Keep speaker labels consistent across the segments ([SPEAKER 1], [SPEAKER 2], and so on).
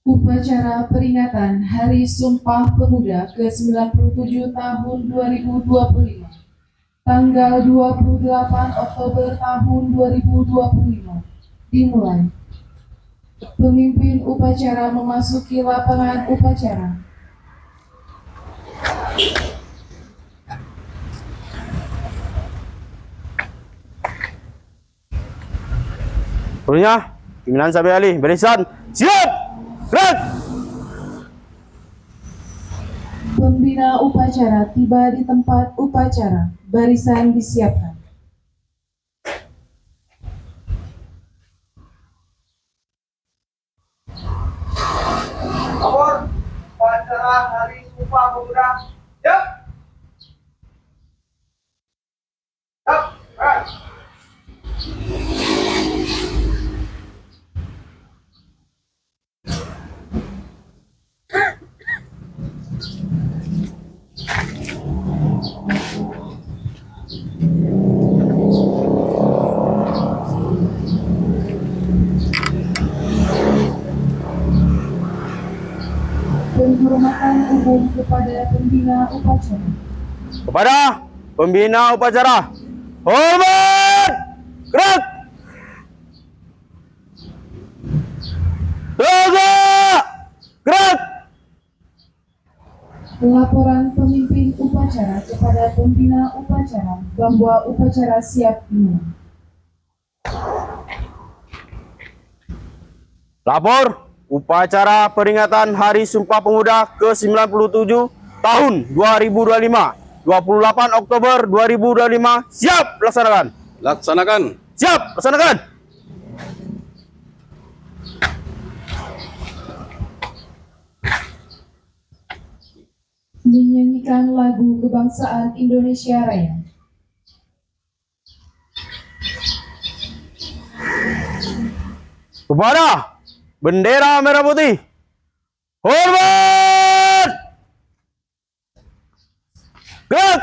[SPEAKER 1] Upacara peringatan Hari Sumpah Pemuda ke-97 tahun 2025, tanggal 28 Oktober tahun 2025, dimulai. Pemimpin upacara memasuki lapangan upacara.
[SPEAKER 2] Turunnya, pimpinan sampai alih, barisan, siap, gerak.
[SPEAKER 1] Pembina upacara tiba di tempat upacara, barisan disiapkan.
[SPEAKER 3] Lapor upacara Hari Sumpah Pemuda. Siap. Siap. Gerak.
[SPEAKER 1] Penghormatan umum kepada pembina upacara.
[SPEAKER 2] Kepada pembina upacara, hormat, gerak. Tegak, gerak.
[SPEAKER 1] Laporan pemimpin upacara kepada pembina upacara bahwa upacara siap dimulai.
[SPEAKER 2] Lapor upacara peringatan Hari Sumpah Pemuda ke-97 tahun 2025, 28 Oktober 2025, siap laksanakan.
[SPEAKER 4] Laksanakan.
[SPEAKER 2] Siap laksanakan.
[SPEAKER 1] Menyanyikan lagu kebangsaan Indonesia Raya.
[SPEAKER 2] Kepada bendera merah putih, hormat, gerak.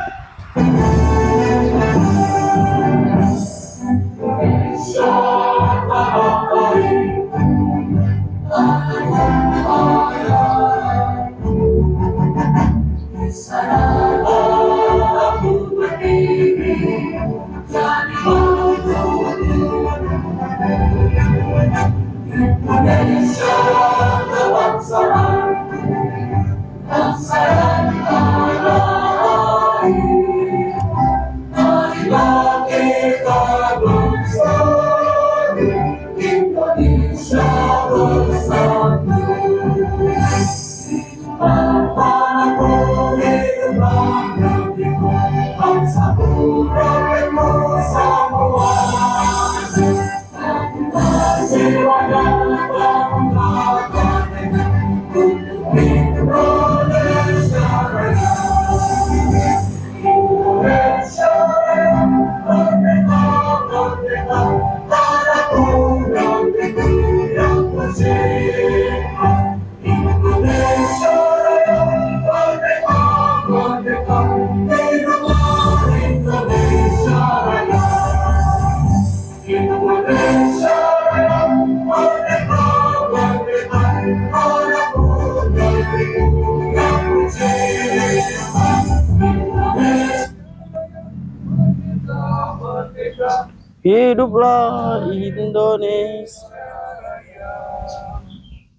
[SPEAKER 2] Hiduplah Indonesia.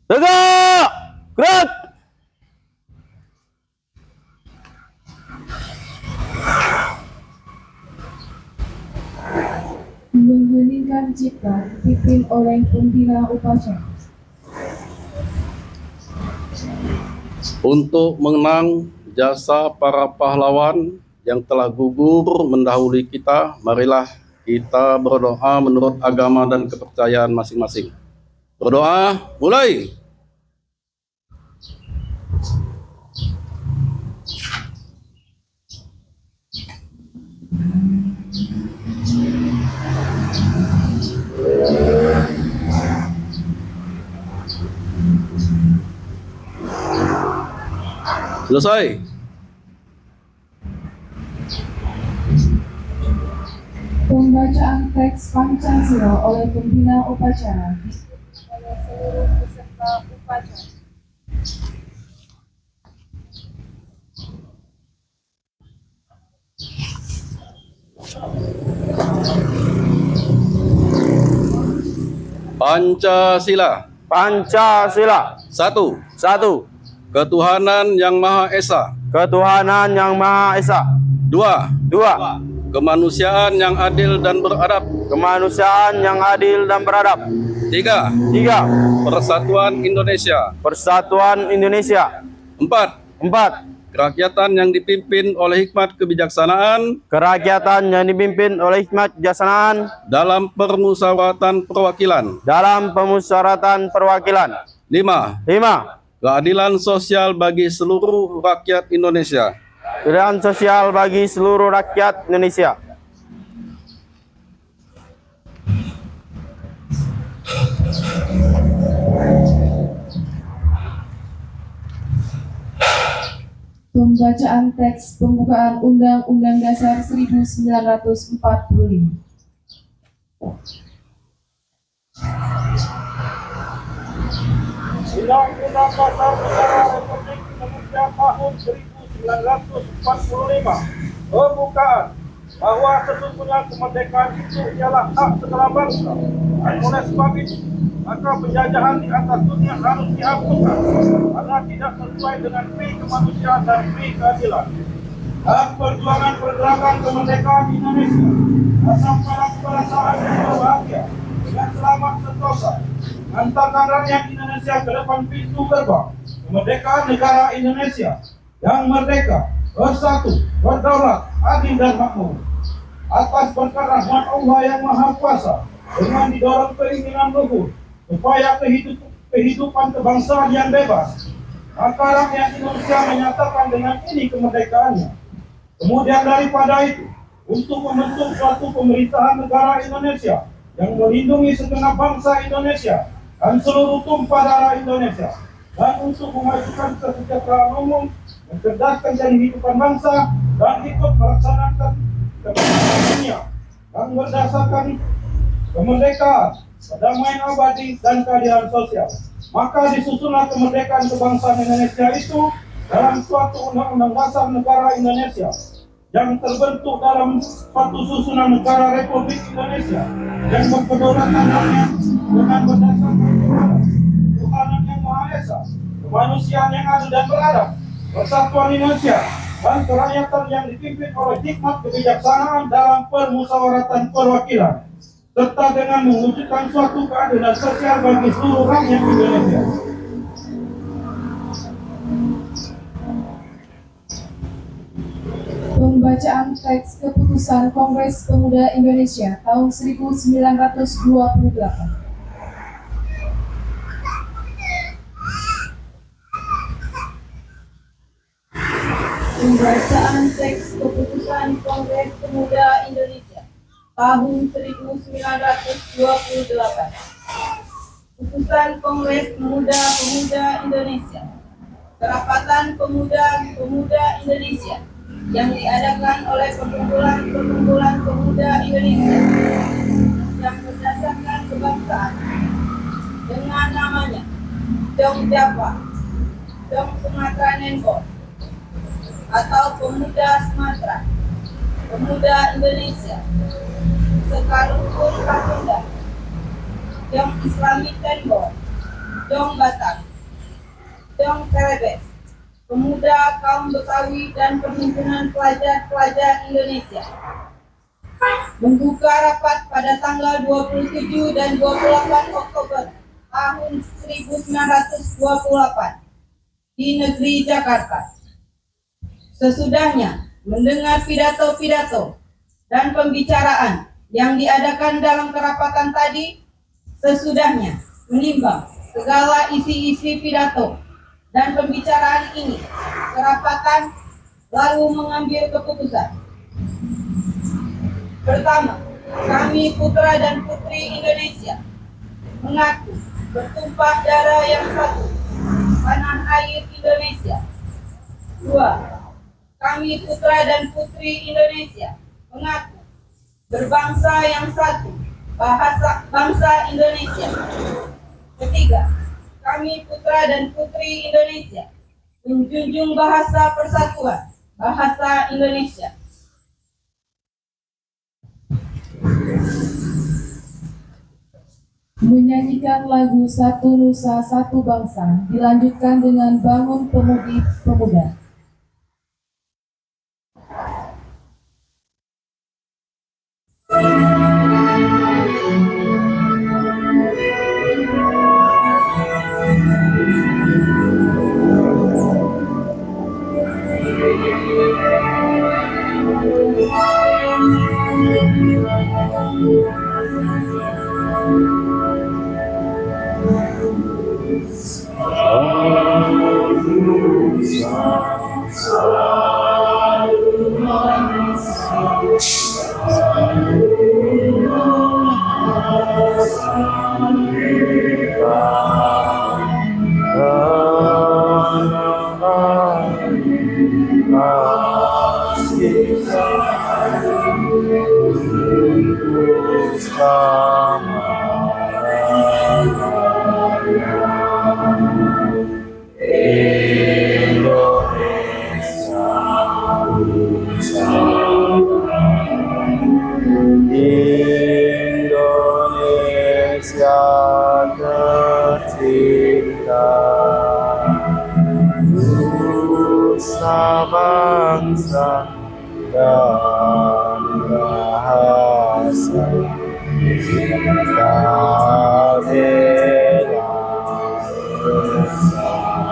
[SPEAKER 2] Tegak, gerak.
[SPEAKER 1] Mengheningkan cipta dipimpin oleh pembina upacara.
[SPEAKER 4] Untuk mengenang jasa para pahlawan yang telah gugur mendahului kita, marilah kita berdoa menurut agama dan kepercayaan masing-masing. Berdoa, mulai. Selesai.
[SPEAKER 1] Pembacaan teks Pancasila oleh pembina upacara oleh seluruh peserta upacara.
[SPEAKER 4] Pancasila.
[SPEAKER 2] Pancasila.
[SPEAKER 4] 1.
[SPEAKER 2] 1.
[SPEAKER 4] Ketuhanan Yang Maha Esa.
[SPEAKER 2] Ketuhanan Yang Maha Esa.
[SPEAKER 4] 2.
[SPEAKER 2] 2.
[SPEAKER 4] Kemanusiaan yang adil dan beradab.
[SPEAKER 2] Kemanusiaan yang adil dan beradab.
[SPEAKER 4] 3.
[SPEAKER 2] 3.
[SPEAKER 4] Persatuan Indonesia.
[SPEAKER 2] Persatuan Indonesia.
[SPEAKER 4] 4.
[SPEAKER 2] 4.
[SPEAKER 4] Kerakyatan yang dipimpin oleh hikmat kebijaksanaan
[SPEAKER 2] Kerakyatan yang dipimpin oleh hikmat kebijaksanaan
[SPEAKER 4] dalam permusyawaratan perwakilan.
[SPEAKER 2] dalam pemusyawaratan perwakilan.
[SPEAKER 4] 5.
[SPEAKER 2] 5.
[SPEAKER 4] Keadilan sosial bagi seluruh rakyat Indonesia.
[SPEAKER 2] Keadilan sosial bagi seluruh rakyat Indonesia.
[SPEAKER 1] Pembacaan teks pembukaan Undang-Undang Dasar 1945.
[SPEAKER 3] Undang-Undang Dasar Negara Republik Indonesia tahun 1945. Pembukaan bahwa sesungguhnya kemerdekaan itu ialah hak segala bangsa. Dan oleh sebab itu, maka penjajahan di atas dunia harus dihapuskan karena tidak sesuai dengan pri kemanusiaan dan pri keadilan. Dan perjuangan pergerakan kemerdekaan Indonesia asal para kebangsaan yang berbahagia dengan selamat sentosa mengantarkan rakyat Indonesia ke depan pintu gerbang kemerdekaan negara Indonesia yang merdeka, bersatu, berdaulat, adil dan makmur atas berkat rahmat Allah yang Maha Kuasa dengan didorong keinginan luhur supaya kehidupan kebangsaan yang bebas, maka rakyat Indonesia menyatakan dengan ini kemerdekaannya. Kemudian daripada itu, untuk membentuk suatu pemerintahan negara Indonesia yang melindungi segenap bangsa Indonesia dan seluruh tumpah darah Indonesia, dan untuk memajukan kesejahteraan umum, mencerdaskan kehidupan bangsa, dan ikut melaksanakan kebenaran dunia yang berdasarkan kemerdekaan, kedamaian abadi, dan keadilan sosial. Maka disusunlah kemerdekaan kebangsaan Indonesia itu dalam suatu undang-undang dasar negara Indonesia yang terbentuk dalam suatu susunan negara Republik Indonesia yang berkedaulatan rakyat dengan berdasarkan Tuhan yang Maha Esa, kemanusiaan yang adil dan beradab, persatuan Indonesia, dan kerakyatan yang dipimpin oleh hikmat kebijaksanaan dalam permusyawaratan perwakilan, serta dengan mewujudkan suatu keadilan sosial bagi seluruh rakyat Indonesia.
[SPEAKER 1] Pembacaan teks keputusan Kongres Pemuda Indonesia tahun 1928. Pembacaan teks keputusan Kongres Pemuda Indonesia tahun 1928. Putusan Kongres Pemuda Indonesia. Kerapatan Pemuda Indonesia yang diadakan oleh perkumpulan pemuda Indonesia yang berdasarkan kebangsaan dengan namanya Dong Java, Dong Sumatera Nenko, atau Pemuda Sumatera, Pemuda Indonesia, Sekalipun Kasunda, Dong Islami Tenggor, Dong Batak, Dong Celebes, Pemuda Kaum Betawi, dan Perhimpunan Pelajar-Pelajar Indonesia membuka rapat pada tanggal 27 dan 28 Oktober tahun 1928 di negeri Jakarta. Sesudahnya mendengar pidato-pidato dan pembicaraan yang diadakan dalam kerapatan tadi, sesudahnya menimbang segala isi-isi pidato dan pembicaraan ini, kerapatan lalu mengambil keputusan. Pertama, kami putra dan putri Indonesia mengaku bertumpah darah yang satu, tanah air Indonesia. 2. Kami putra dan putri Indonesia mengaku berbangsa yang satu, bangsa Indonesia. 3.
[SPEAKER 5] kami putra dan putri Indonesia menjunjung bahasa persatuan, bahasa Indonesia.
[SPEAKER 1] Menyanyikan lagu Satu Nusa Satu Bangsa dilanjutkan dengan Bangun Pemudi Pemuda.
[SPEAKER 2] Indonesia tercinta, nusa bangsa dan bahasa kita bela bersama.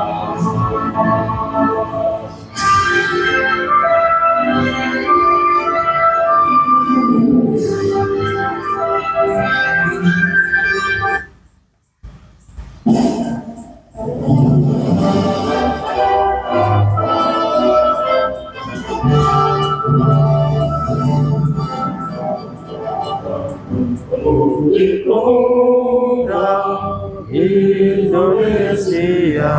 [SPEAKER 2] Indonesia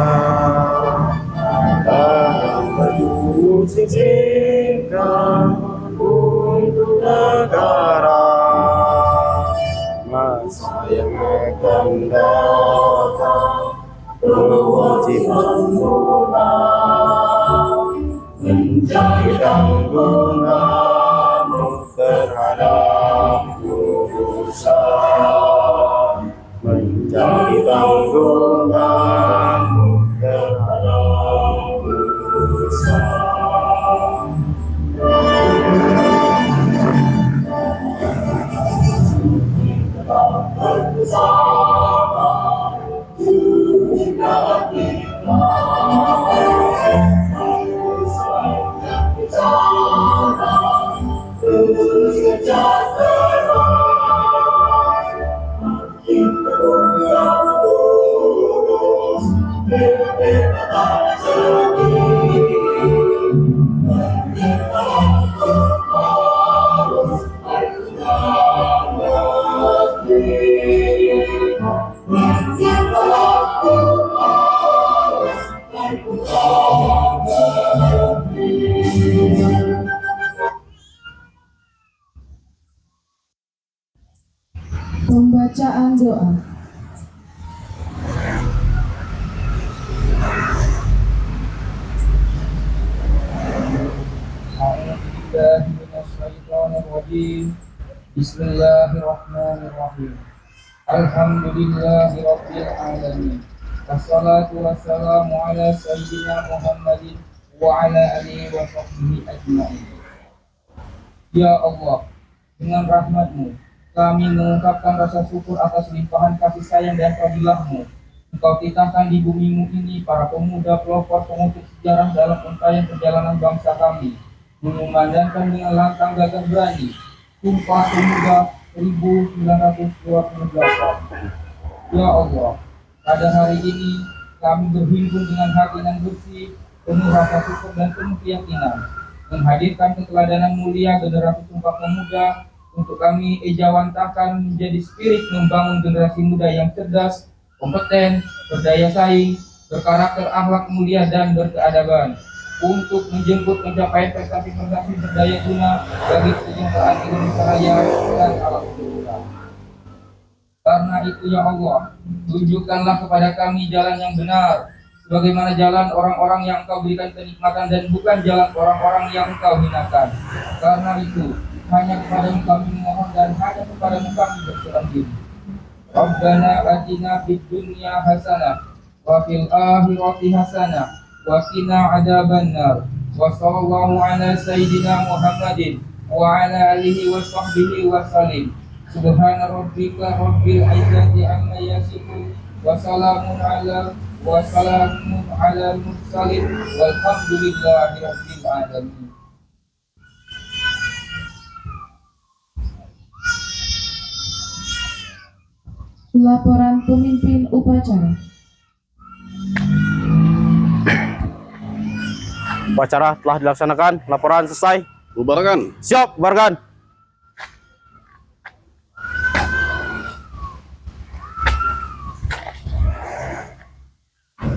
[SPEAKER 2] dalam baju singkat untuk negara, masa yang akan datang kewajiban kita menjadi tanggunganmu terhadap bangsa, menjadi tanggunganmu terhadap bangsa.
[SPEAKER 1] Pembacaan doa.
[SPEAKER 6] Bismillahirrahmanirrahim. Alhamdulillahirabbil alamin. Wassalatu wassalamu ala sayyidina Muhammadin wa ala alihi wa sahbihi ajma'in. Ya Allah, dengan rahmat-Mu kami mengungkapkan rasa syukur atas limpahan kasih sayang dan fadilah-Mu. Engkau titahkan di bumi-Mu ini para pemuda pelopor pengukir sejarah dalam untayan perjalanan bangsa kami, mengumandangkan dengan lantang gagah berani Sumpah Pemuda 1928. Ya Allah, pada hari ini kami berhimpun dengan hati yang bersih, penuh rasa syukur dan penuh keyakinan, menghadirkan keteladanan mulia generasi Sumpah Pemuda untuk kami ejawantahkan menjadi spirit membangun generasi muda yang cerdas, kompeten, berdaya saing, berkarakter akhlak mulia dan berkeadaban, untuk menjemput pencapaian prestasi-prestasi berdaya guna bagi kesejahteraan Indonesia Raya dan alam semesta. Karena itu ya Allah, tunjukkanlah kepada kami jalan yang benar, sebagaimana jalan orang-orang yang Engkau berikan kenikmatan dan bukan jalan orang-orang yang Engkau hinakan. Karena itu, hanya kepadamu kami memohon dan hanya kepadamu kami berserah diri. Rabbana atina fid dunya hasanah wa fil akhirati hasanah wa qina adzabannar. Wa sallallahu ala sayyidina Muhammadin wa ala alihi wa sahbihi wa sallim. Subhana rabbika rabbil izzati amma yasifun wa salamun ala mursalin walhamdulillahi rabbil alamin.
[SPEAKER 1] Laporan pemimpin upacara.
[SPEAKER 2] Upacara telah dilaksanakan. Laporan selesai.
[SPEAKER 4] Bubarkan.
[SPEAKER 2] Siap, bubarkan.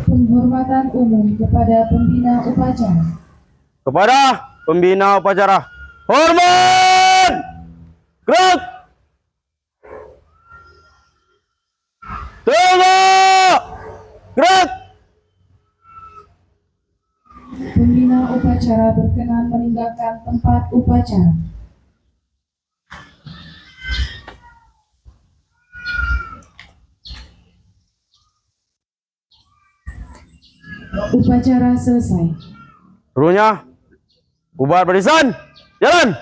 [SPEAKER 1] Penghormatan umum kepada pembina upacara.
[SPEAKER 2] Kepada pembina upacara. Hormat! Gerak! Tegak! Gerak!
[SPEAKER 1] Pembina upacara berkenan meninggalkan tempat upacara. Upacara selesai.
[SPEAKER 2] Seluruhnya bubar barisan. Jalan!